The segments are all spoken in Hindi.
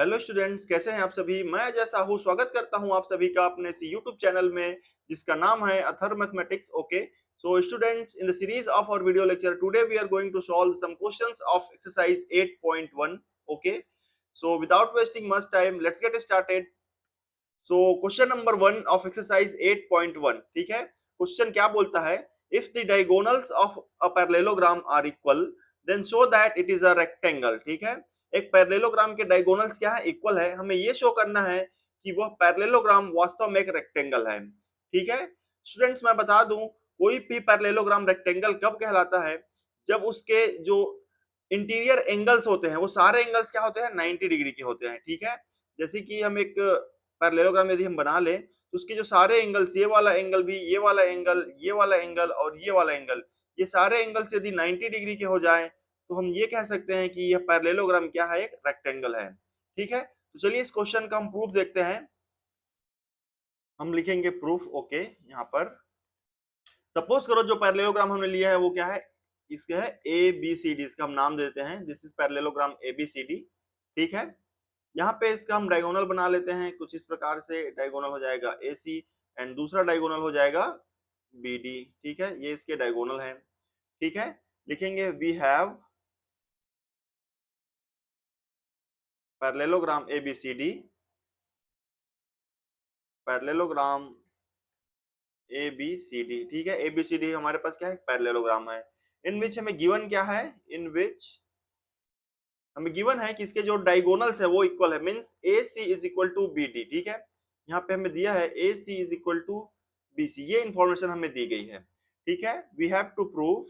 हेलो स्टूडेंट्स, कैसे हैं आप सभी। मैं अजय साहू स्वागत करता हूं आप सभी का अपने इस यूट्यूब चैनल में जिसका नाम है Athar mathematics. Okay, so students, in the series of our video lecture today we are going to solve some questions of exercise 8.1। Okay, so without wasting much time let's get started. So question number 1 of exercise 8.1, ठीक है। क्वेश्चन क्या बोलता है, if the diagonals of a parallelogram are equal then show that it is a rectangle. ठीक है, एक पैरेललोग्राम के डायगोनल्स क्या है, इक्वल है। हमें ये शो करना है कि वह पैरेललोग्राम वास्तव में एक रेक्टेंगल है। ठीक है स्टूडेंट्स, मैं बता दूं कोई भी पैरेललोग्राम रेक्टेंगल कब कहलाता है, जब उसके जो इंटीरियर एंगल्स होते हैं वो सारे एंगल्स क्या होते हैं, 90 डिग्री के होते हैं। ठीक है, जैसे कि हम एक पैरेललोग्राम यदि हम बना लें तो उसके जो सारे एंगल्स, ये वाला एंगल भी, ये वाला एंगल, ये वाला एंगल और ये वाला एंगल, ये सारे एंगल्स यदि 90 डिग्री के हो जाए तो हम ये कह सकते हैं कि यह पैरेललोग्राम क्या है, एक रेक्टेंगल है। ठीक है, तो चलिए इस क्वेश्चन का हम प्रूफ देखते हैं। हम लिखेंगे प्रूफ। ओके, यहाँ पर सपोज करो जो पैरेललोग्राम हमने लिया है वो क्या है, इसके है ए बी सी डी। इसका हम नाम देते हैं this is parallelogram A B C D. ठीक है, यहाँ पे इसका हम डायगोनल बना लेते हैं कुछ इस प्रकार से। डायगोनल हो जाएगा ए सी एंड दूसरा डायगोनल हो जाएगा बी डी। ठीक है, ये इसके डायगोनल हैं। ठीक है, लिखेंगे we have parallelogram A B C D, parallelogram A B C D. ठीक है, ए बी सी डी हमारे पास क्या है, पैरेललोग्राम है। इन विच हमें गिवन क्या है, इन विच हमें गिवन है कि इसके जो डायगोनल्स है वो इक्वल है, means A C is equal to B D. ठीक है, यहाँ पे हमें दिया है A C is equal to B C, ये इंफॉर्मेशन हमें दी गई है। ठीक है, we have to prove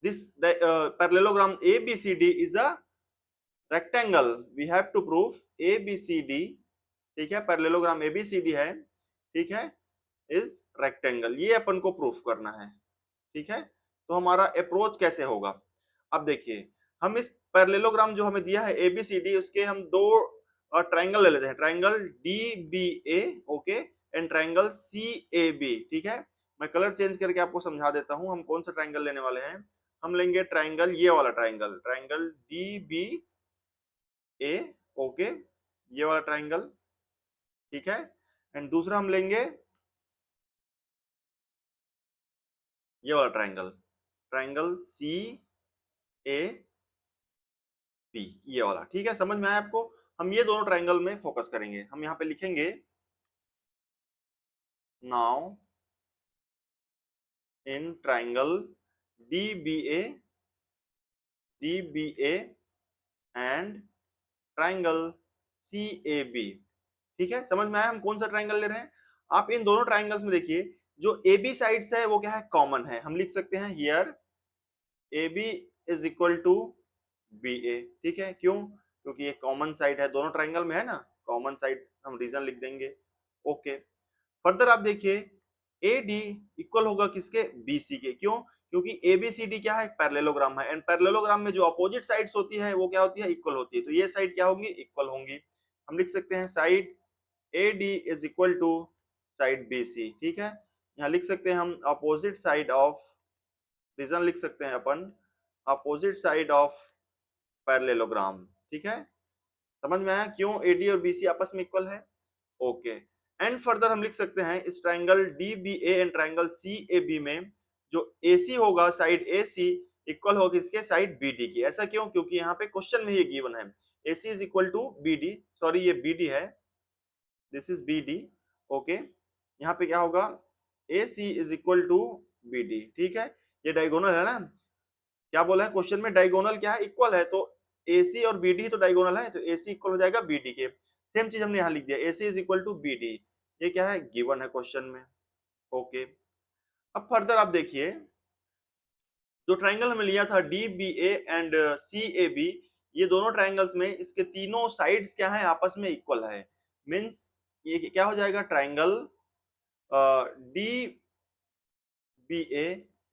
this parallelogram ABCD is a rectangle. We have to prove ABCD, ठीक है, पैरेललोग्राम ABCD है, ठीक है, इज रेक्टेंगल। ये अपन को प्रूफ करना है। ठीक है, तो हमारा अप्रोच कैसे होगा, अब देखिए। हम इस पैरेललोग्राम जो हमें दिया है ABCD, उसके हम दो ट्रायंगल ले लेते हैं, triangle DBA, okay, and triangle CAB। ठीक है, मैं कलर चेंज करके आपको समझा देता हूं हम कौन सा ट्रायंगल लेने वाले हैं। हम लेंगे ट्रायंगल, ये वाला ट्रायंगल, ट्रायंगल DBA, ओके, ये वाला ट्रायंगल। ठीक है, एंड दूसरा हम लेंगे ये वाला ट्रायंगल, ट्रायंगल CAB, ये वाला। ठीक है, समझ में आया आपको। हम ये दोनों ट्रायंगल में फोकस करेंगे। हम यहाँ पे लिखेंगे now in triangle DBA and triangle CAB। ठीक है, समझ में आया हम कौन सा ट्रायंगल ले रहे हैं। आप इन दोनों ट्रायंगल्स में देखिए जो AB साइड्स है वो क्या है, कॉमन है। हम लिख सकते हैं here AB is equal to BA। ठीक है, क्यों, क्योंकि ये कॉमन साइड है, दोनों ट्रायंगल में है ना, कॉमन साइड, हम रीजन लिख देंगे। ओके, फर्दर आप देखिए AD इक्वल होगा किसके, BC के। क्यों, क्योंकि ABCD क्या है, एक पैरेललोग्राम है, एंड पैरेललोग्राम में जो अपोजिट साइड्स होती है वो क्या होती है, इक्वल होती है। तो ये साइड क्या होंगी, इक्वल होंगी। हम लिख सकते हैं side AD is equal to side BC। ठीक है, यहाँ लिख सकते हैं हम अपोजिट साइड ऑफ, रीजन लिख सकते हैं अपन अपोजिट साइड ऑफ पैरेललोग्राम। ठीक है, समझ में आया क्यों AD और BC आपस में इक्वल है। ओके, एंड फर्दर हम लिख सकते हैं इस triangle DBA and triangle CAB में जो AC होगा, साइड AC इक्वल होगा किसके, साइड BD की। ऐसा क्यों, क्योंकि यहाँ पे क्वेश्चन में ये गिवन है AC is equal to BD, sorry ये BD है, दिस इज BD। ओके, यहाँ पे क्या होगा, AC is equal to BD। ठीक है, ये डायगोनल है ना, क्या बोला है क्वेश्चन में, डायगोनल क्या है, इक्वल है। तो AC और BD तो डायगोनल है, तो AC इक्वल हो जाएगा BD के। सेम चीज हमने यहाँ लिख दिया, AC is equal to BD, ये क्या है, गिवन है क्वेश्चन में। ओके, अब फर्दर आप देखिए जो ट्रायंगल हमें लिया था DBA एंड CAB, ये दोनों ट्रायंगल्स में इसके तीनों साइड्स क्या है, आपस में इक्वल है। मींस ये क्या हो जाएगा, triangle DBA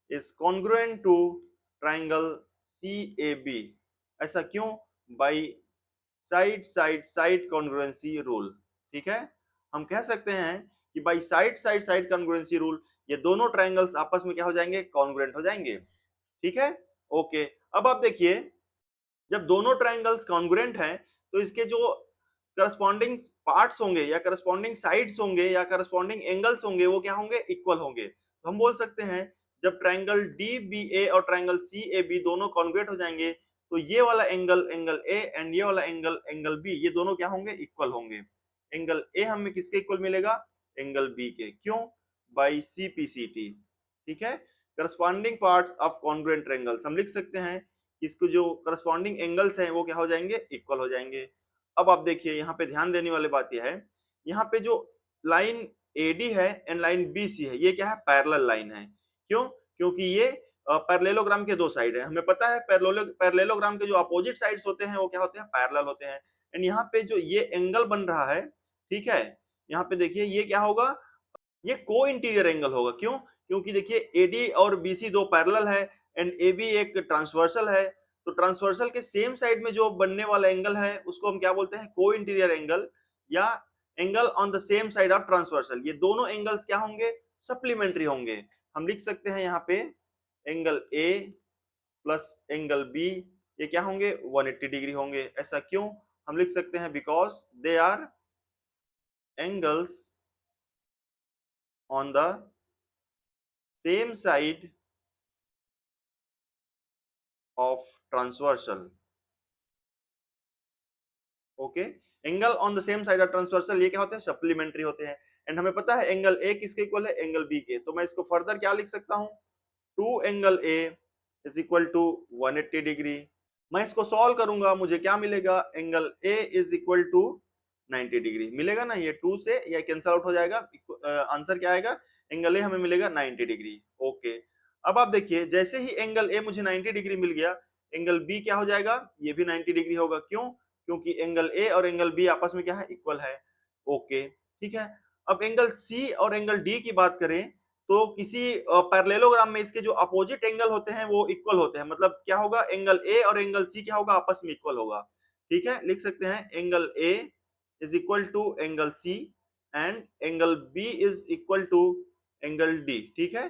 is congruent to triangle CAB। ऐसा क्यों, by side side side congruency rule. ठीक है, हम कह सकते हैं कि by side side side congruency rule ये दोनों ट्रायंगल्स आपस में क्या हो जाएंगे, कॉन्ग्रुएंट हो जाएंगे। ठीक है, ओके। अब आप देखिए, जब दोनों ट्रायंगल्स कॉन्ग्रुएंट हैं तो इसके जो करस्पॉन्डिंग पार्ट्स होंगे या करस्पॉन्डिंग साइड्स होंगे या करस्पॉन्डिंग एंगल्स होंगे वो क्या होंगे, इक्वल होंगे। तो हम बोल सकते हैं जब ट्रायंगल DBA और ट्रायंगल CAB दोनों कॉन्ग्रुएंट हो जाएंगे तो ये वाला एंगल एंगल A एंड ये वाला एंगल एंगल B ये दोनों क्या होंगे, इक्वल होंगे। एंगल A हमें किसके इक्वल मिलेगा, एंगल B के। क्यों, बाई CPCT। ठीक है, corresponding parts of congruent triangles हम लिख सकते हैं कि इसको जो करस्पॉन्डिंग एंगल्स हैं वो क्या हो जाएंगे, इक्वल हो जाएंगे। अब आप देखिए यहाँ पे ध्यान देने वाली बात यह है, यहाँ पे जो लाइन AD है एंड लाइन BC है ये क्या है, पैरेलल लाइन है। क्यों, क्योंकि ये पैरेललोग्राम के दो साइड है। हमें पता है पैरेललोग्राम के जो अपोजिट साइड्स होते हैं वो क्या होते हैं, पैरेलल होते हैं। एंड यहाँ पे जो ये एंगल बन रहा है, ठीक है, यहाँ पे देखिए ये क्या होगा, ये को इंटीरियर एंगल होगा। क्यों, क्योंकि देखिए AD और BC दो पैरेलल है एंड AB एक ट्रांसवर्सल है। तो ट्रांसवर्सल के सेम साइड में जो बनने वाला एंगल है उसको हम क्या बोलते हैं, को इंटीरियर एंगल या angle on the same side of transversal. ये दोनों एंगल्स क्या होंगे, सप्लीमेंट्री होंगे। हम लिख सकते हैं यहाँ पे angle A plus angle B ये क्या होंगे, 180 डिग्री होंगे। ऐसा क्यों, हम लिख सकते हैं because they are angles on the same side of transversal। Okay, angle on the same side of transversal ये क्या होते हैं, सप्लीमेंट्री होते हैं। एंड हमें पता है एंगल A किसके इक्वल है, एंगल B के। तो मैं इसको फर्दर क्या लिख सकता हूं, 2 angle A is equal to 180 degree. मैं इसको सॉल्व करूंगा, मुझे क्या मिलेगा, angle A is equal to 90 degree मिलेगा ना। ये 2 से ये कैंसिल आउट हो जाएगा, आंसर क्या आएगा, एंगल A हमें मिलेगा 90 डिग्री। ओके, अब आप देखिए जैसे ही एंगल A मुझे 90 डिग्री मिल गया, एंगल B क्या हो जाएगा, ये भी 90 डिग्री होगा। क्यों, क्योंकि एंगल A और एंगल B आपस में क्या है, इक्वल है। ओके, ठीक है। अब एंगल C और एंगल D की बात करें तो किसी पैरेललोग्राम में इसके जो अपोजिट एंगल होते हैं वो इक्वल होते हैं। मतलब क्या होगा, एंगल A और एंगल C क्या होगा, आपस में इक्वल होगा। ठीक है, लिख सकते हैं angle A is equal to angle C and angle B is equal to angle D। ठीक है,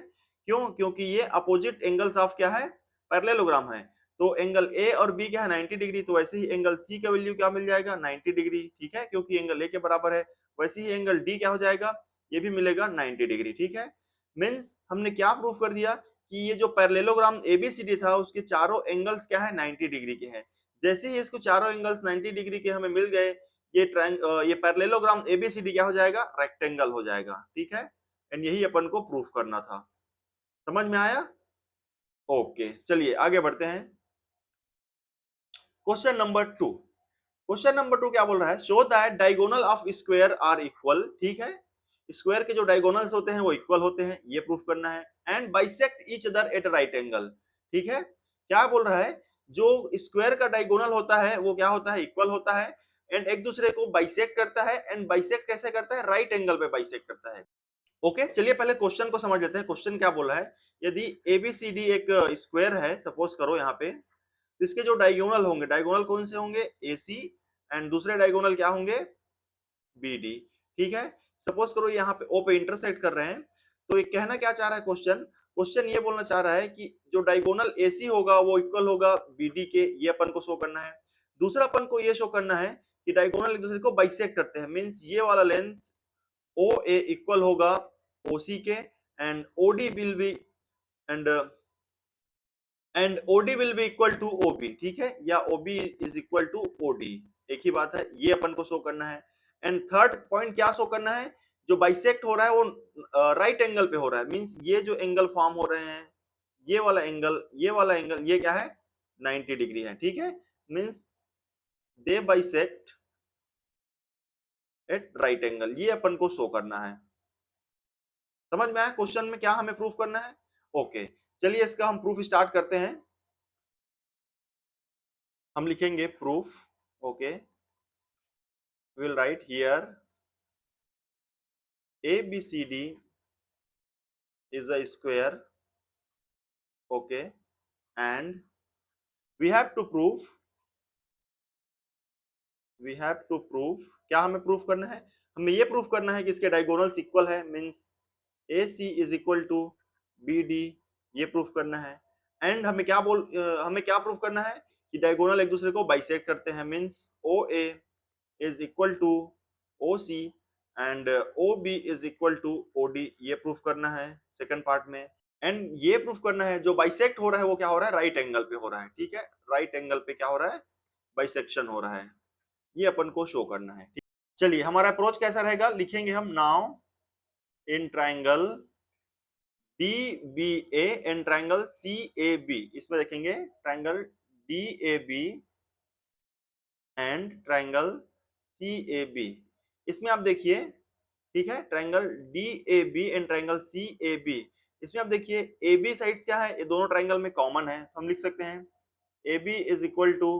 क्यों, क्योंकि ये अपोजिट एंगल्स ऑफ क्या है, पैरेललोग्राम है। तो एंगल A और B क्या है, 90 डिग्री। तो वैसे ही एंगल C का वैल्यू क्या मिल जाएगा, 90 डिग्री। ठीक है, क्योंकि एंगल A के बराबर है। वैसे ही एंगल D क्या हो जाएगा, ये भी मिलेगा 90 डिग्री। ठीक है, मीन्स हमने क्या प्रूव कर दिया कि ये जो पैरेललोग्राम ABCD था उसके चारों एंगल्स क्या है, 90 डिग्री के हैं। जैसे ही इसको चारों एंगल्स 90 डिग्री के हमें मिल गए, ये पैरेललोग्राम ABCD क्या हो जाएगा, रेक्टेंगल हो जाएगा। ठीक है, एंड यही अपन को प्रूफ करना था। समझ में आया? ओके, चलिए आगे बढ़ते हैं। Question number 2। क्वेश्चन नंबर 2 क्या बोल रहा है, show that diagonal of square are equal. ठीक है, स्क्वायर के जो डायगोनल्स होते हैं वो इक्वल होते हैं, ये प्रूफ करना है। And bisect each other at right angle. ठीक है, क्या बोल रहा है, जो स्क्वायर का डायगोनल होता है वो क्या होता है, इक्वल होता है एंड एक दूसरे को बाइसेक्ट करता है। एंड बाइसेक्ट कैसे करता है, राइट एंगल पे बाइसेक्ट करता है। ओके, चलिए पहले क्वेश्चन को समझ लेते हैं। क्वेश्चन क्या बोला है, यदि ABCD एक स्क्वायर है, सपोज करो यहाँ पे, तो इसके जो डायगोनल होंगे, डायगोनल कौन से होंगे, AC एंड दूसरे डायगोनल क्या होंगे, BD। ठीक है, सपोज करो यहाँ पे O पे इंटरसेक्ट कर रहे हैं। तो ये कहना क्या चाह रहा है क्वेश्चन, क्वेश्चन ये बोलना चाह रहा है कि जो डायगोनल AC होगा वो इक्वल होगा BD के, ये अपन को शो करना है। दूसरा अपन को ये शो करना है कि डायगोनल एक दूसरे को बाइसेक्ट करते हैं। मींस ये वाला लेंथ OA इक्वल होगा OC के and OD will be and OD will be equal to OB। ठीक है, या OB is equal to OD, एक ही बात है। ये अपन को शो करना है। एंड थर्ड पॉइंट क्या शो करना है, जो बाइसेक्ट हो रहा है वो राइट एंगल पे हो रहा है। मींस ये जो एंगल फॉर्म हो रहे हैं, ये वाला एंगल, ये वाला एंगल, ये क्या है, 90 डिग्री है। ठीक है, means they bisect at right angle, ये अपन को शो करना है। समझ में आया क्वेश्चन में क्या हमें प्रूफ करना है? ओके, चलिए इसका हम प्रूफ स्टार्ट करते हैं। हम लिखेंगे proof. Okay, will write here ABCD is a square। okay, and we have to prove क्या हमें प्रूफ करना है, हमें ये प्रूफ करना है कि इसके डायगोनल्स इक्वल है। Means AC is equal to BD, ये प्रूफ करना है। एंड हमें क्या प्रूव करना है कि डायगोनल एक दूसरे को बाइसेक्ट करते हैं, means O A is equal to O C and O B is equal to O D, ये प्रूफ करना है सेकंड पार्ट में। एंड ये प्रूफ करना है जो बाइसेक्ट हो रहा है वो क्या हो रहा है, राइट एंगल पे हो रहा है, ठीक है, राइट एंगल पे क्या हो रहा है, बाइसेक्शन हो रहा है, ये अपन को शो करना है। ठीक? चलिए हमारा अप्रोच कैसा रहेगा, लिखेंगे हम now in triangle D B A and triangle C A B, इसमें देखेंगे triangle D A B and triangle C A B, इसमें आप देखिए, ठीक है, triangle D A B and triangle C A B, इसमें आप देखिए ए बी साइड्स क्या है, ये दोनों ट्राइंगल में कॉमन है, तो हम लिख सकते हैं A B is equal to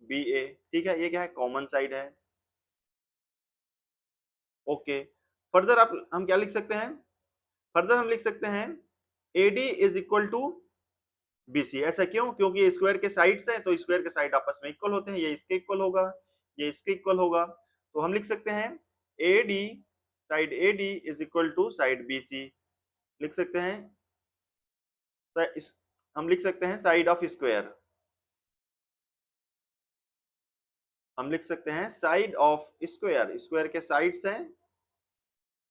B A, ठीक है, ये क्या है, कॉमन साइड है। ओके, फर्दर आप हम क्या लिख सकते हैं, फर्दर हम लिख सकते हैं A D is equal to B C, ऐसा क्यों, क्योंकि ये स्क्वायर के साइड्स है तो स्क्वायर के साइड आपस में इक्वल होते हैं, ये इसके इक्वल होगा, ये इसके इक्वल होगा, तो हम लिख सकते हैं A D, side A D is equal to side B C, लिख सकते हैं हम लिख सकते हैं साइड ऑफ स्क्वायर, हम लिख सकते हैं साइड ऑफ स्क्वायर, स्क्वायर के साइड्स हैं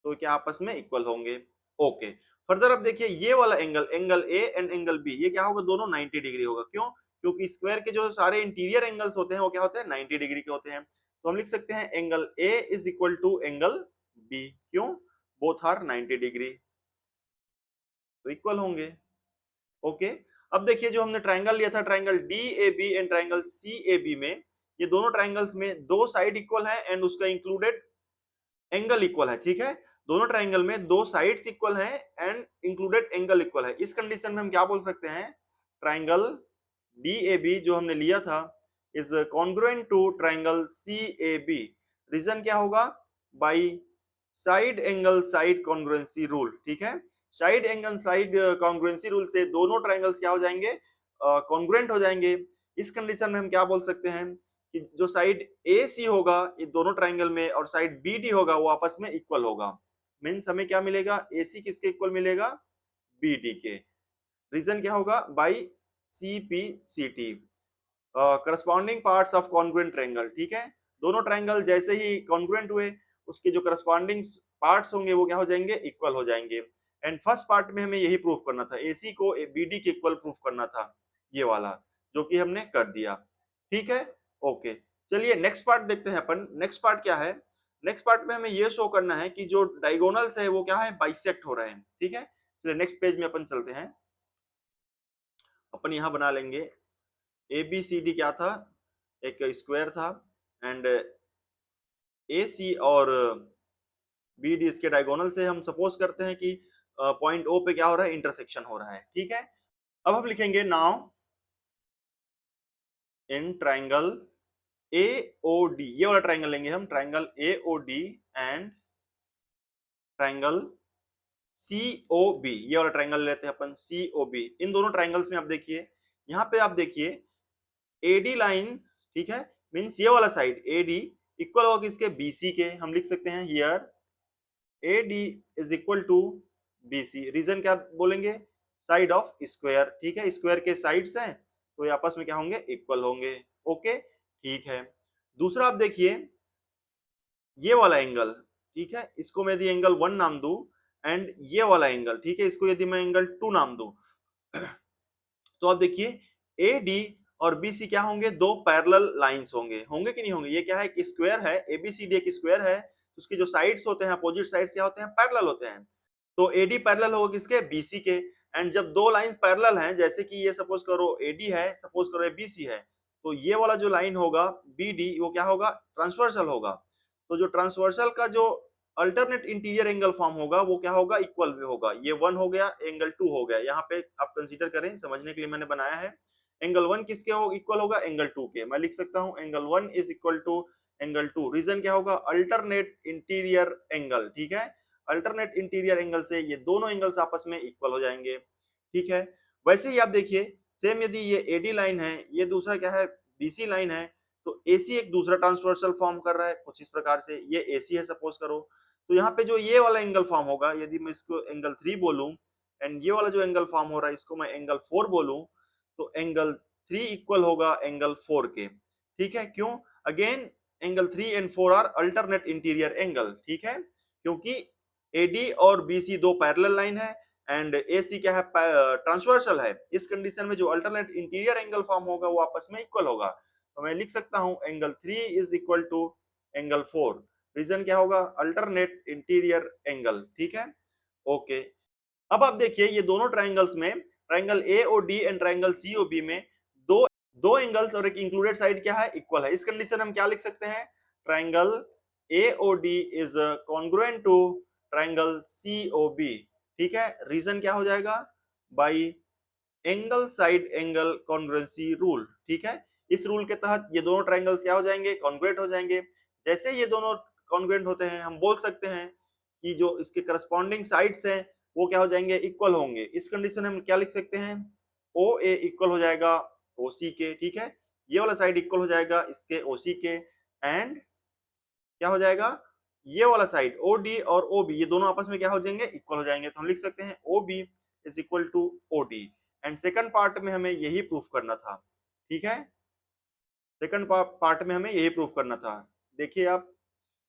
तो क्या आपस में इक्वल होंगे। ओके, फर्दर अब देखिए ये वाला angle, angle A and angle B, ये क्या होगा, दोनों 90 डिग्री होगा, क्यों, क्योंकि स्क्वायर के जो सारे इंटीरियर एंगल्स होते हैं वो क्या होते हैं, 90 डिग्री के होते हैं, तो हम लिख सकते हैं angle A is equal to angle B, क्यों, बोथ आर 90 डिग्री, तो इक्वल होंगे। ओके, अब देखिए जो हमने ट्राइंगल लिया था, triangle D A B and triangle C A B में, ये दोनों ट्राइंगल्स में दो साइड इक्वल है एंड उसका इंक्लूडेड एंगल इक्वल है, ठीक है, दोनों ट्राइंगल में दो साइड्स इक्वल हैं एंड इंक्लूडेड एंगल इक्वल है, इस कंडीशन में हम क्या बोल सकते हैं, ट्राइंगल डी ए बी जो हमने लिया था is congruent to triangle C A B, reason क्या होगा, by side angle side congruency rule, ठीक है, side angle side congruency rule से दोनों ट्राइंगल्स क्या हो जाएंगे, कॉन्ग्रुएंट हो जाएंगे, इस कंडीशन में हम क्या बोल सकते हैं कि जो साइड ए सी होगा ये दोनों ट्राइंगल में और साइड बी डी होगा वो आपस में इक्वल होगा, मीन्स हमें क्या मिलेगा, ए सी किसके इक्वल मिलेगा, बी डी के, रीजन क्या होगा, by C P C T, corresponding parts of congruent triangle, ठीक है, दोनों ट्रायंगल जैसे ही कॉन्ग्रुएंट हुए उसके जो करस्पॉन्डिंग पार्ट्स होंगे वो क्या हो जाएंगे, इक्वल हो जाएंगे, एंड फर्स्ट पार्ट में हमें यही प्रूफ करना था, एसी को बीडी के इक्वल प्रूफ करना था, ये वाला जो कि हमने कर दिया, ठीक है। ओके, चलिए नेक्स्ट पार्ट देखते हैं अपन, नेक्स्ट पार्ट क्या है, नेक्स्ट पार्ट में हमें ये शो करना है कि जो डायगोनल्स है वो क्या है, बाइसेक्ट हो रहे हैं, ठीक है, चलिए नेक्स्ट पेज में अपन चलते हैं, अपन यहाँ बना लेंगे ए बी सी डी क्या था, एक स्क्वायर था एंड ए सी और बी डी इसके डायगोनल से हम सपोज करते हैं कि पॉइंट ओ पे क्या हो रहा है, इंटरसेक्शन हो रहा है, ठीक है। अब हम लिखेंगे now in triangle A O D, ये वाला ट्राइंगल लेंगे हम, triangle A O D and triangle C O B, ये वाला ट्राइंगल लेते हैं अपन, सी ओ बी, इन दोनों ट्राइंगल्स में आप देखिए, यहाँ पे आप देखिए एडी लाइन, ठीक है, मीन्स ये वाला साइड एडी इक्वल होगा किसके, बीसी के, हम लिख सकते हैं here AD is equal to BC, reason क्या बोलेंगे, साइड ऑफ स्क्वायर, ठीक है, स्क्वायर के साइड्स हैं तो ये आपस में क्या होंगे, इक्वल होंगे। ओके, ठीक है, दूसरा आप देखिए ये वाला एंगल, ठीक है, इसको मैं यदि एंगल 1 नाम दूं एंड ये वाला एंगल, ठीक है, इसको यदि मैं एंगल 2 नाम दूं तो आप देखिए ए डी और बी सी क्या होंगे, दो पैरेलल लाइंस होंगे, होंगे कि नहीं होंगे, ये क्या है, एक स्क्वायर है, एबीसीडी एक स्क्वायर है, उसके जो साइड्स होते हैं अपोजिट साइड्स क्या होते हैं, पैरेलल होते हैं, तो एडी पैरेलल होगा किसके, बीसी के, एंड जब दो लाइंस पैरेलल हैं, जैसे कि ये सपोज करो एडी है, सपोज करो ये बीसी है, तो ये वाला जो लाइन होगा बीडी वो क्या होगा, ट्रांसवर्सल होगा, तो जो ट्रांसवर्सल का जो अल्टरनेट इंटीरियर एंगल फॉर्म होगा वो क्या होगा, इक्वल भी होगा, ये 1 हो गया, एंगल 2 हो गया, यहाँ पे आप कंसीडर करें, समझने के लिए मैंने बनाया है, एंगल 1 किसके हो इक्वल होगा, एंगल 2 के, मैं लिख सकता हूँ angle 1 is equal to angle 2, reason क्या होगा, अल्टरनेट इंटीरियर एंगल, ठीक है, अल्टरनेट इंटीरियर एंगल से ये दोनों एंगल्स आपस में इक्वल हो जाएंगे, ठीक है। वैसे ही आप देखिए सेम यदि ये एडी लाइन है, ये दूसरा क्या है, बीसी लाइन है, तो एसी एक दूसरा ट्रांसवर्सल फॉर्म कर रहा है कुछ इस प्रकार से, ये एसी है सपोज करो, तो यहाँ पे जो ये वाला एंगल फॉर्म होगा, यदि मैं इसको एंगल 3 बोलूं एंड ये वाला जो एंगल फॉर्म हो रहा है इसको मैं एंगल 4 बोलूं, तो एंगल 3 इक्वल होगा एंगल 4 के। ठीक है, क्यों? Again angle 3 and 4 are alternate interior angle. ठीक है, क्योंकि एडी और बीसी दो पैरेलल लाइन है एंड एसी क्या है, ट्रांसवर्सल है। इस कंडीशन में जो अल्टरनेट इंटीरियर एंगल फॉर्म होगा वो आपस में इक्वल होगा। तो मैं लिख सकता हूं angle 3 is equal to angle 4। Reason क्या होगा? Alternate interior angle. ठीक है, ओके। अब आप देखिए ये दोनों ट्राइंगल्स में, triangle AOD and triangle COB में दो दो एंगल्स और एक इंक्लूडेड साइड क्या है, इक्वल है। इस कंडीशन हम क्या लिख सकते हैं? Triangle AOD is congruent to triangle COB. ठीक है, रीजन क्या हो जाएगा? By angle side angle congruency rule. ठीक है, इस रूल के तहत ये दोनों ट्राइंगल्स क्या हो जाएंगे? कॉन्ग्रुएंट हो जाएंगे। जैसे ये दोनों कॉन्ग्रुएंट होते हैं हम बोल सकते हैं कि जो इसके करस्पॉन्डिंग साइड्स हैं वो क्या हो जाएंगे? इक्वल होंगे। इस कंडीशन में हम क्या लिख सकते हैं? ओ ए इक्वल हो जाएगा ओ सी के। ठीक है, ये वाला साइड इक्वल हो जाएगा इसके ओ सी के एंड क्या हो जाएगा? ये वाला साइड ओ डी और ओ बी ये दोनों आपस में क्या हो जाएंगे? इक्वल हो जाएंगे। तो हम लिख सकते हैं O B is equal to O D. And second part में हमें यही प्रूफ करना था। ठीक है, सेकंड पार्ट में हमें यही प्रूफ करना था। देखिए आप,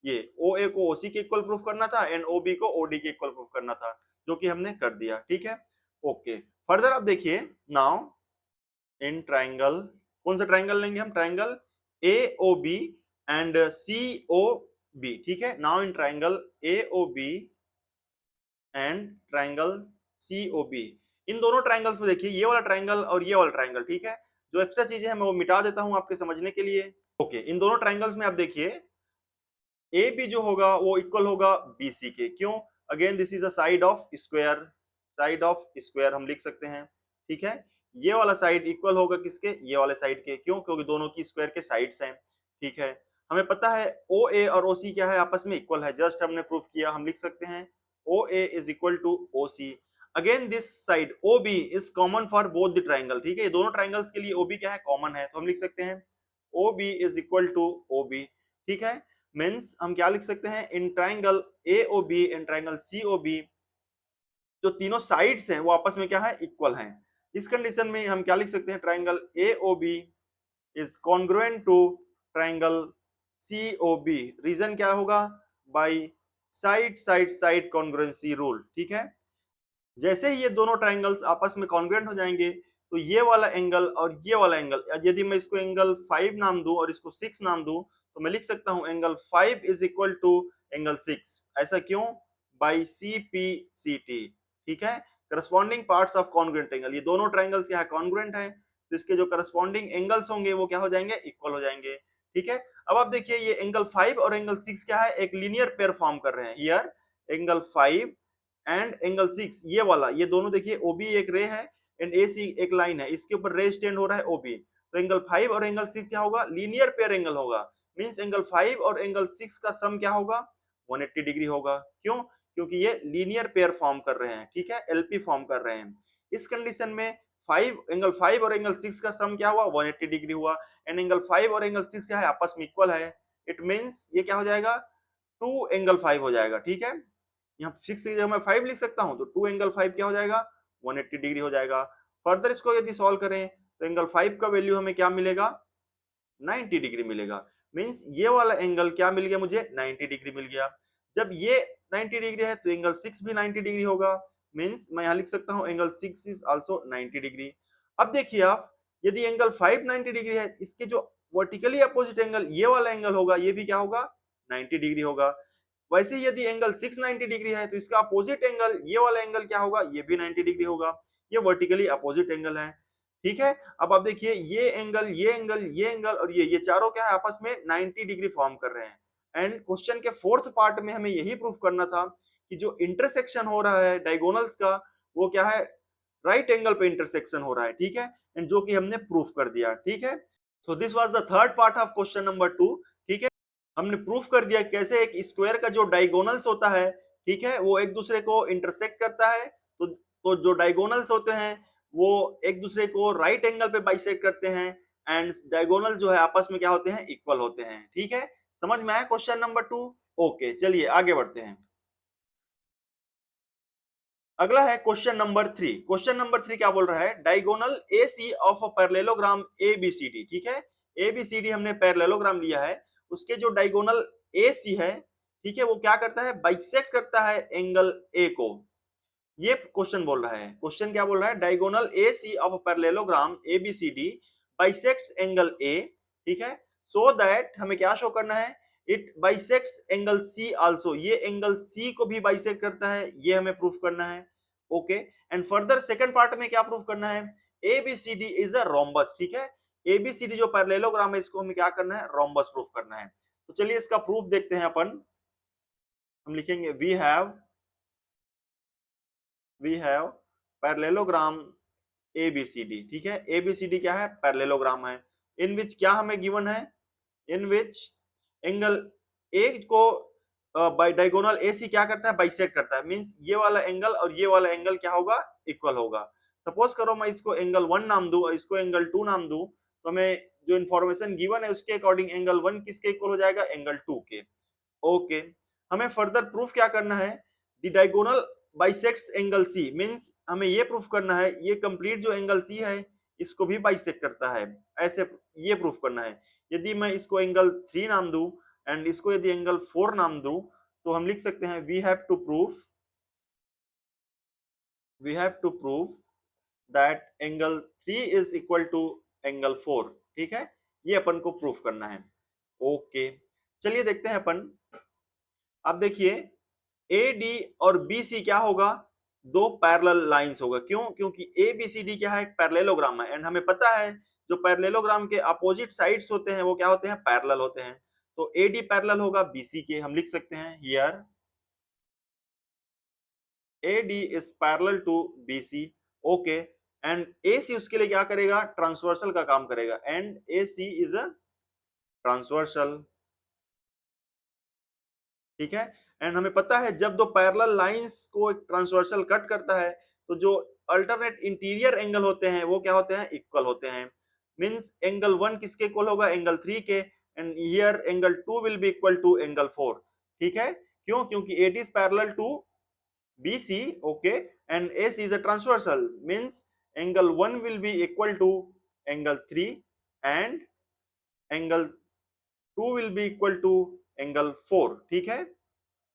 ये ओ ए को ओ सी के इक्वल प्रूफ करना था एंड ओ बी को ओ डी के इक्वल प्रूफ करना था, जो कि हमने कर दिया। ठीक है, ओके। फर्दर आप देखिए नाउ इन ट्राइंगल, कौन सा ट्राइंगल लेंगे हम? Triangle A O B and C O B. ठीक है, now in triangle A O B and triangle C O B, इन दोनों ट्राइंगल्स में देखिए ये वाला ट्राइंगल और ये वाला ट्राइंगल। ठीक है, जो एक्स्ट्रा चीजें हैं मैं वो मिटा देता हूं आपके समझने के लिए। ओके, इन दोनों ट्राइंगल्स में आप देखिए ए बी जो होगा वो इक्वल होगा बी सी के। क्यों? Again this is a side of square, side of square हम लिख सकते हैं। ठीक है, ये वाला साइड इक्वल होगा किसके? ये वाले साइड के। क्यों? क्योंकि दोनों की स्क्वायर के साइड्स हैं। ठीक है, हमें पता है ओ ए और ओ सी क्या है, आपस में इक्वल है। जस्ट हमने प्रूफ किया, हम लिख सकते हैं O A is equal to O C. Again this side O B is common for both the triangle. ठीक है, ये दोनों ट्राइंगल्स के लिए ओ बी क्या है? कॉमन है। तो हम लिख सकते हैं O B is equal to O B. ठीक है, मीन्स हम क्या लिख सकते हैं? In triangle AOB and triangle COB जो तीनों साइड्स हैं वो आपस में क्या है? इक्वल हैं। इस कंडीशन में हम क्या लिख सकते हैं? Triangle AOB is congruent to triangle COB. Reason क्या होगा? By side side side congruency rule. ठीक है, जैसे ही ये दोनों ट्राइंगल्स आपस में कॉन्ग्रुएंट हो जाएंगे तो ये वाला एंगल और ये वाला एंगल, यदि मैं इसको एंगल 5 नाम दूं और इसको 6 नाम दूं तो मैं लिख सकता हूं angle 5 is equal to angle 6। ऐसा क्यों? By C P C T. ठीक है, corresponding parts of congruent angle, ये दोनों ट्राइंगल्स क्या है? कॉन्ग्रुएंट है, तो इसके जो करस्पॉन्डिंग एंगल्स होंगे वो क्या हो जाएंगे? इक्वल हो जाएंगे। ठीक है, अब आप देखिए ये एंगल 5 और एंगल 6 क्या है? एक लीनियर पेयर फॉर्म कर रहे हैं। हियर एंगल 5 एंड एंगल 6 ये वाला, ये दोनों देखिए ओबी एक रे है एंड एसी एक लाइन है, इसके ऊपर रे स्टैंड हो रहा है ओबी। तो एंगल 5 और एंगल 6 क्या होगा? लीनियर पेयर एंगल होगा। मींस एंगल 5 और एंगल 6 का सम क्या होगा? 180 डिग्री होगा। क्यों? क्योंकि ये लीनियर पेयर फॉर्म कर रहे हैं। ठीक है, एलपी फॉर्म कर रहे हैं। इस कंडीशन में 5 एंगल 5 और एंगल 6 का सम क्या हुआ? 180 डिग्री हुआ। एंड एंगल 5 और एंगल 6 क्या है? आपस में इक्वल है। इट मींस ये क्या हो जाएगा? 2 एंगल 5 हो जाएगा। ठीक है, यहाँ 6 की जगह मैं 5 लिख सकता हूँ तो 2 एंगल 5 क्या हो जाएगा? 180 डिग्री हो जाएगा। फर्दर इसको यदि सॉल्व करें तो एंगल 5 का वैल्यू हमें क्या मिलेगा? 90 डिग्री मिलेगा। मींस ये वाला एंगल क्या मिल गया मुझे? 90 डिग्री मिल गया। जब ये 90 डिग्री है तो एंगल 6 भी 90 डिग्री होगा। मींस मैं यहाँ लिख सकता हूँ एंगल 6 इज आल्सो 90 डिग्री। अब देखिए आप, यदि एंगल 5 90 डिग्री है, इसके जो वर्टिकली अपोजिट एंगल ये वाला एंगल होगा ये भी क्या होगा? 90 डिग्री होगा। वैसे ही यदि एंगल 6 90 डिग्री है तो इसका अपोजिट एंगल ये वाला एंगल क्या होगा? ये भी 90 डिग्री होगा। ये वर्टिकली अपोजिट एंगल है। ठीक है, अब आप देखिए ये एंगल ये एंगल ये एंगल और ये चारों क्या है? आपस में 90 डिग्री फॉर्म कर रहे हैं। एंड क्वेश्चन के फोर्थ पार्ट में हमें यही प्रूफ करना था कि जो इंटरसेक्शन हो रहा है डायगोनल्स का वो क्या है? राइट एंगल पे इंटरसेक्शन हो रहा है। ठीक है, एंड जो कि हमने प्रूफ कर दिया। ठीक है, so this was the third part of question number 2। ठीक है, हमने प्रूफ कर दिया कैसे एक स्क्वायर का जो डायगोनल्स होता है, ठीक है, वो एक दूसरे को इंटरसेक्ट करता है। तो जो डायगोनल्स होते हैं वो एक दूसरे को राइट एंगल पे बाइसेक्ट करते हैं एंड डायगोनल जो है आपस में क्या होते हैं? इक्वल होते हैं। ठीक है, समझ में आया क्वेश्चन नंबर 2? ओके, चलिए आगे बढ़ते हैं। अगला है क्वेश्चन नंबर 3। क्वेश्चन नंबर 3 क्या बोल रहा है, diagonal AC of a parallelogram ABCD। ठीक है, ABCD हमने पैरेललोग्राम लिया है, उसके जो डायगोनल AC है, ठीक है, वो क्या करता है, बाइसेक्ट करता है एंगल A को। ये क्वेश्चन बोल रहा है, क्वेश्चन क्या बोल रहा है, diagonal AC of a parallelogram ABCD bisects angle A। ठीक है, सो दैट हमें क्या शो करना है, it bisects angle C also, ये एंगल C को भी बाइसेक्ट करता है, ये हमें प्रूफ करना है। Okay, and further second part में क्या प्रूफ करना है, ABCD इज अ रोम्बस। ठीक है, ABCD जो पैरेललोग्राम है इसको हमें क्या करना है, रोम्बस प्रूफ करना है। तो चलिए इसका प्रूफ देखते हैं अपन। हम लिखेंगे वी हैव पैरेललोग्राम ABCD। ठीक है, ABCD क्या है, पैरेललोग्राम है, इन विच क्या हमें गिवन है, इन विच एंगल ए को बाय डायगोनल AC क्या करता है, बाइसेक्ट करता है, मींस ये वाला एंगल और ये वाला एंगल क्या होगा, इक्वल होगा। सपोज करो मैं इसको एंगल 1 नाम दूं और इसको एंगल 2 नाम दूं, तो हमें जो इंफॉर्मेशन गिवन है उसके अकॉर्डिंग एंगल 1 किसके इक्वल हो जाएगा, एंगल 2 के। ओके, हमें फर्दर प्रूफ क्या करना है, the diagonal bisects angle C, means हमें ये प्रूफ करना है ये कंप्लीट जो एंगल सी है इसको भी बाइसेक्ट करता है, ऐसे ये प्रूफ करना है। यदि मैं इसको एंगल 3 नाम दूं एंड इसको यदि एंगल 4 नाम दूं, तो हम लिख सकते हैं we have to prove that angle 3 is equal to angle 4। ठीक है, ये अपन को प्रूफ करना है। ओके, चलिए देखते हैं अपन। अब देखिए AD और BC क्या होगा, दो पैरेलल लाइंस होगा। क्यों, क्योंकि ABCD क्या है, एक पैरेललोग्राम है, एंड हमें पता है जो पैरेललोग्राम के अपोजिट साइड्स होते हैं वो क्या होते हैं, पैरेलल होते हैं। तो AD पैरेलल होगा BC के, हम लिख सकते हैं here AD is parallel to BC। Okay, and AC उसके लिए क्या करेगा, ट्रांसवर्सल का काम करेगा, and AC is a transversal. ठीक है, एंड हमें पता है जब दो पैरेलल लाइंस को एक ट्रांसवर्सल कट करता है तो जो अल्टरनेट इंटीरियर एंगल होते हैं वो क्या होते हैं, इक्वल होते हैं। मींस एंगल 1 किसके इक्वल होगा, एंगल 3 के, and here angle 2 will be equal to angle 4। ठीक है, क्यों, क्योंकि AD is parallel to BC। Okay, and AC is a transversal, means angle 1 will be equal to angle 3 and angle 2 will be equal to angle 4। ठीक है,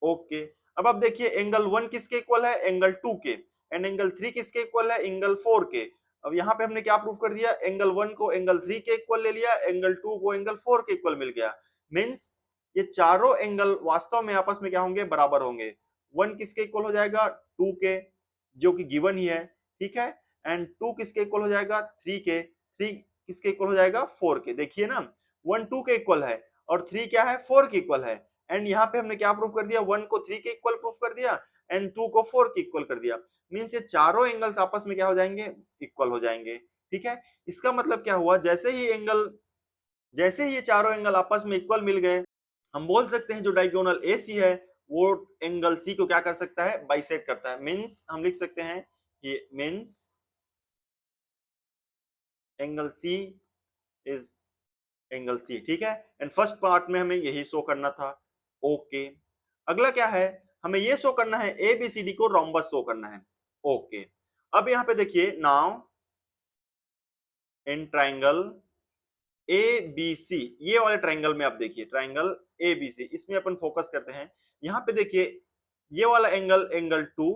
ओके, अब आप देखिए एंगल 1 किसके इक्वल है, एंगल 2 के, एंड एंगल 3 किसके इक्वल है, एंगल 4 के। अब यहाँ पे हमने क्या प्रूव कर दिया, एंगल 1 को एंगल 3 के इक्वल ले लिया, एंगल 2 को एंगल 4 के इक्वल मिल गया। मींस ये चारों एंगल वास्तव में आपस में क्या होंगे, बराबर होंगे। 1 किसके इक्वल हो जाएगा, 2 के, जो कि गिवन ही है। ठीक है, एंड 2 किसके इक्वल हो जाएगा, 3 के, 3 किसके इक्वल हो जाएगा, 4 के। देखिए ना, 1 2 के इक्वल है और 3 क्या है, 4 के इक्वल है। एंड यहाँ पे हमने क्या प्रूव कर दिया, 1 को 3 के इक्वल प्रूफ कर दिया एंड 2 को 4 के इक्वल कर दिया। मींस ये चारों एंगल्स आपस में क्या हो जाएंगे, इक्वल हो जाएंगे। ठीक है, इसका मतलब क्या हुआ, जैसे ही ये चारों एंगल आपस में इक्वल मिल गए, हम बोल सकते हैं जो डायगोनल AC है वो एंगल C को क्या कर सकता है, बाइसेक्ट करता है। मींस हम लिख सकते हैं ये means angle C is angle C। ठीक है, एंड फर्स्ट पार्ट में हमें यही शो करना था। ओके, अगला क्या है, हमें ये शो करना है ABCD को रोम्बस शो करना है। ओके, अब यहाँ पे देखिए नाउ इन ट्राइंगल ABC, ये वाले ट्राइंगल में आप देखिए ट्राइंगल ABC, इसमें अपन फोकस करते हैं। यहाँ पे देखिए ये वाला angle angle 2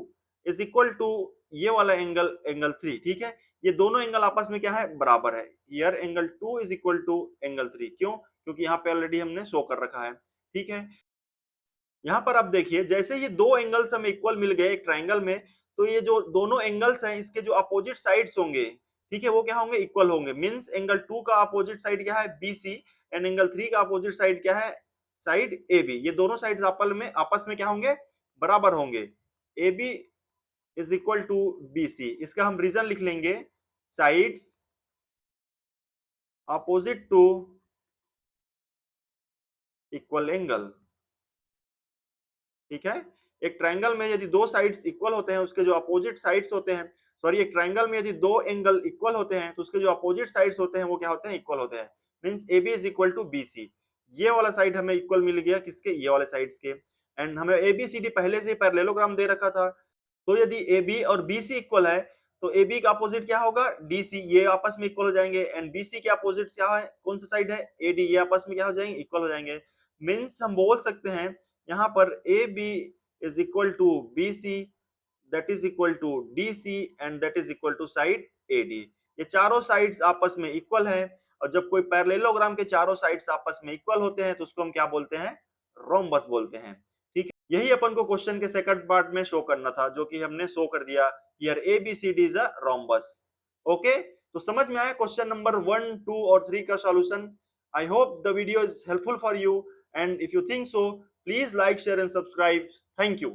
is equal to ये वाला एंगल एंगल 3। ठीक है, ये दोनों एंगल आपस में क्या है, बराबर है। Here angle 2 is equal to angle 3। क्यों, क्योंकि यहाँ पे ऑलरेडी हमने शो कर रखा है। ठीक है, यहाँ पर आप देखिए जैसे ये दो एंगल्स हमें इक्वल मिल गए एक ट्राइंगल में, तो ये जो दोनों एंगल्स हैं इसके जो अपोजिट साइड्स होंगे, ठीक है, वो क्या होंगे, इक्वल होंगे। मींस एंगल 2 का अपोजिट साइड क्या है, BC, एंड एंगल 3 का अपोजिट साइड क्या है, साइड AB। ये दोनों साइड्स आपस में क्या होंगे, बराबर होंगे। AB is equal to BC, इसका हम रीजन लिख लेंगे, sides opposite to equal angle. ठीक है, एक ट्रायंगल में यदि दो साइड्स इक्वल होते हैं, उसके जो अपोजिट साइड्स होते हैं, सॉरी, एक ट्रायंगल में यदि दो एंगल इक्वल होते हैं तो उसके जो अपोजिट साइड्स होते हैं वो क्या होते हैं, इक्वल होते हैं। Means AB is equal to BC। ये वाला साइड हमें इक्वल मिल गया किसके, ये वाले साइड्स के। एंड हमें ABCD पहले से पैरेललोग्राम दे रखा था, तो यदि ए बी और बी सी इक्वल है तो ए बी का अपोजिट क्या होगा, डी सी, ये आपस में इक्वल हो जाएंगे। एंड बी सी के अपोजिट क्या है, कौन सा साइड है, ए डी, ये आपस में क्या हो जाएंगे, इक्वल हो जाएंगे। मीन्स हम बोल सकते हैं यहाँ पर A B is equal to B C, that is equal to D C, and that is equal to side A D. ये चारों साइड्स आपस में इक्वल है, और जब कोई पैरेललोग्राम के चारों साइड्स आपस में इक्वल होते हैं तो उसको हम क्या बोलते हैं, रोम्बस बोलते हैं। ठीक है, यही अपन को क्वेश्चन के सेकंड पार्ट में शो करना था, जो कि हमने शो कर दिया, here A B C D is a rhombus. Okay, तो समझ में आया क्वेश्चन नंबर 1, 2 और 3 का solution. I hope the video is helpful for you, and if you think so please like, share and subscribe. Thank you.